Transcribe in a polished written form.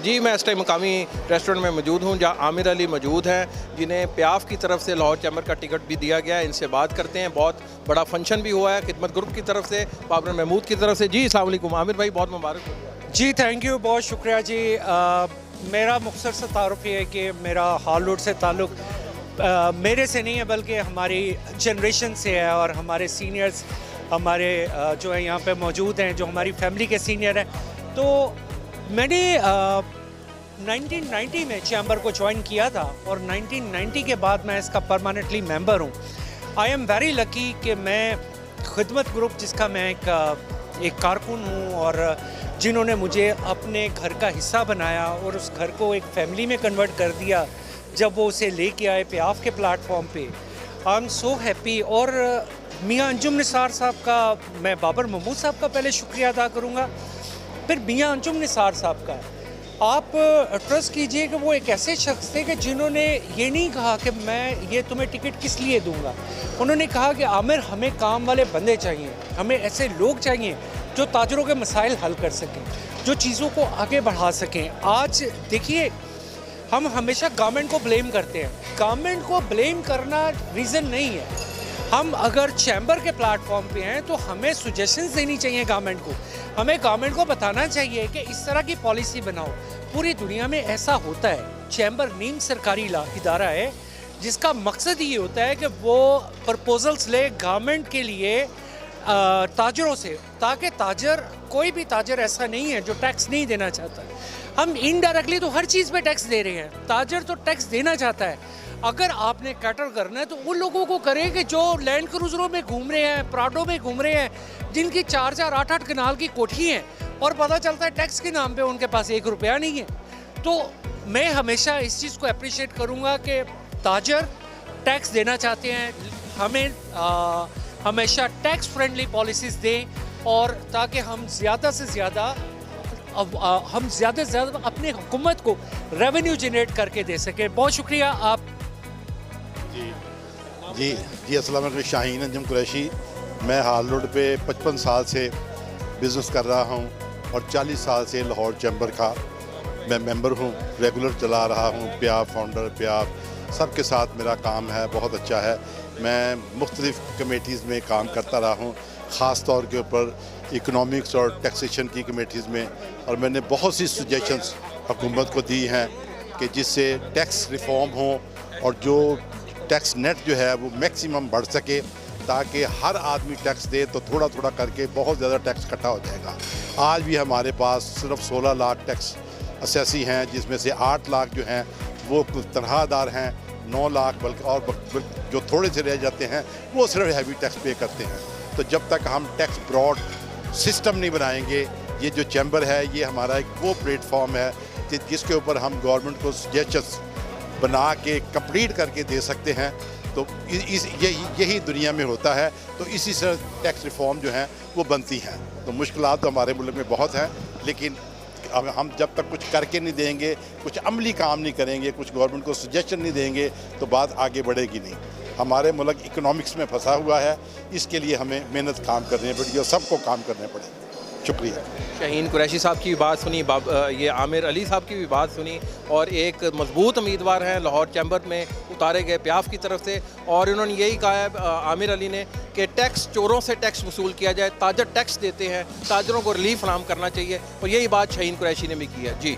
जी, मैं इस टाइम मकामी रेस्टोरेंट में मौजूद हूँ जहाँ आमिर अली मौजूद हैं, जिन्हें प्याफ की तरफ से लाहौर चैम्बर का टिकट भी दिया गया है। इनसे बात करते हैं। बहुत बड़ा फंक्शन भी हुआ है खिदमत ग्रुप की तरफ से, बाबर महमूद की तरफ से। जी अस्सलाम वालेकुम आमिर भाई, बहुत मुबारक हो। जी थैंक यू, बहुत शुक्रिया जी। मेरा मुख्तसर सा तारुफ ये है कि मेरा हॉलीवुड से ताल्लुक़ मेरे से नहीं है बल्कि हमारी जनरेशन से है, और हमारे सीनियर्स हमारे जो है यहाँ पे मौजूद हैं, जो हमारी फैमिली के सीनियर हैं। तो मैंने 1990 में चैम्बर को ज्वाइन किया था और 1990 के बाद मैं इसका परमानेंटली मेंबर हूँ। आई एम वेरी लकी कि मैं खिदमत ग्रुप, जिसका मैं एक कारकुन हूँ, और जिन्होंने मुझे अपने घर का हिस्सा बनाया और उस घर को एक फैमिली में कन्वर्ट कर दिया जब वो उसे लेके आए प्याफ के प्लेटफॉर्म पे। I am so happy. और मियाँ अंजुम निसार साहब का, मैं बाबर महमूद साहब का पहले शुक्रिया अदा करूँगा, फिर मियाँ अंजुम निसार साहब का। आप ट्रस्ट कीजिए कि वो एक ऐसे शख्स थे कि जिन्होंने ये नहीं कहा कि मैं ये तुम्हें टिकट किस लिए दूंगा। उन्होंने कहा कि आमिर, हमें काम वाले बंदे चाहिए, हमें ऐसे लोग चाहिए जो ताजरों के मसाइल हल कर सकें, जो चीज़ों को आगे बढ़ा सकें। आज देखिए, हम हमेशा गवर्नमेंट को ब्लेम करते हैं। गवर्नमेंट को ब्लेम करना रीज़न नहीं है। हम अगर चैम्बर के प्लेटफॉर्म पे हैं तो हमें सजेशंस देनी चाहिए गवर्नमेंट को। हमें गवर्नमेंट को बताना चाहिए कि इस तरह की पॉलिसी बनाओ। पूरी दुनिया में ऐसा होता है। चैम्बर नीम सरकारी इदारा है जिसका मकसद ये होता है कि वो प्रपोजल्स ले गवर्नमेंट के लिए ताजरों से, ताकि ताजर, कोई भी ताजर ऐसा नहीं है जो टैक्स नहीं देना चाहता। हम इनडायरेक्टली तो हर चीज़ पे टैक्स दे रहे हैं, ताजर तो टैक्स देना चाहता है। अगर आपने कैटर करना है तो उन लोगों को करें कि जो लैंड क्रूजरों में घूम रहे हैं, प्राडो में घूम रहे हैं, जिनकी 4-4, 8-8 कनाल की कोठी हैं, और पता चलता है टैक्स के नाम पे उनके पास 1 रुपया नहीं है। तो मैं हमेशा इस चीज़ को अप्रिशिएट करूँगा कि ताजर टैक्स देना चाहते हैं, हमें हमेशा टैक्स फ्रेंडली पॉलिसीज़ दें, और ताकि हम ज़्यादा से ज़्यादा अपने हुकूमत को रेवेन्यू जनरेट करके दे सकें। बहुत शुक्रिया। आप जी अस्सलाम वालेकुम। शाहीन अंजुम कुरैशी। मैं हाल रोड पे 55 साल से बिज़नेस कर रहा हूँ और 40 साल से लाहौर चैम्बर का मैं मेंबर हूँ, रेगुलर चला रहा हूँ। प्याफ फाउंडर, प्याफ सबके साथ मेरा काम है, बहुत अच्छा है। मैं मुख्तलिफ़ कमेटीज़ में काम करता रहा हूँ, ख़ास तौर के ऊपर इकोनॉमिक्स और टैक्सेशन की कमेटीज़ में, और मैंने बहुत सी सजेशंस हुकूमत को दी हैं कि जिससे टैक्स रिफॉर्म हो और जो टैक्स नेट जो है वो मैक्सिमम बढ़ सके, ताकि हर आदमी टैक्स दे तो थोड़ा थोड़ा करके बहुत ज़्यादा टैक्स इकट्ठा हो जाएगा। आज भी हमारे पास सिर्फ 16 लाख टैक्स असेसी हैं, जिसमें से 8 लाख जो हैं वो तनख्वाहदार हैं, 9 लाख बल्कि और जो थोड़े से रह जाते हैं वो सिर्फ हैवी टैक्स पे करते हैं। तो जब तक हम टैक्स ब्रॉड सिस्टम नहीं बनाएंगे, ये जो चैम्बर है ये हमारा एक वो प्लेटफॉर्म है जिसके ऊपर हम गवर्नमेंट को सजेशंस बना के कंप्लीट करके दे सकते हैं। तो यही दुनिया में होता है। तो इसी से टैक्स रिफॉर्म जो है वो बनती हैं। तो मुश्किलात तो हमारे मुल्क में बहुत हैं, लेकिन अब हम जब तक कुछ करके नहीं देंगे, कुछ अमली काम नहीं करेंगे, कुछ गवर्नमेंट को सजेशन नहीं देंगे, तो बात आगे बढ़ेगी नहीं। हमारे मुल्क इकोनॉमिक्स में फंसा हुआ है, इसके लिए हमें मेहनत काम करनी पड़ेगी और सबको काम करने पड़ेंगे। शुक्रिया। शाहीन कुरैशी साहब की भी बात सुनी, ये आमिर अली साहब की भी बात सुनी, और एक मजबूत उम्मीदवार हैं लाहौर चैम्बर में उतारे गए प्याफ की तरफ से। और इन्होंने यही कहा है आमिर अली ने कि टैक्स, चोरों से टैक्स वसूल किया जाए। ताजर टैक्स देते हैं, ताजरों को रिलीफ फराहम करना चाहिए, और यही बात शाहीन कुरैशी ने भी की है। जी।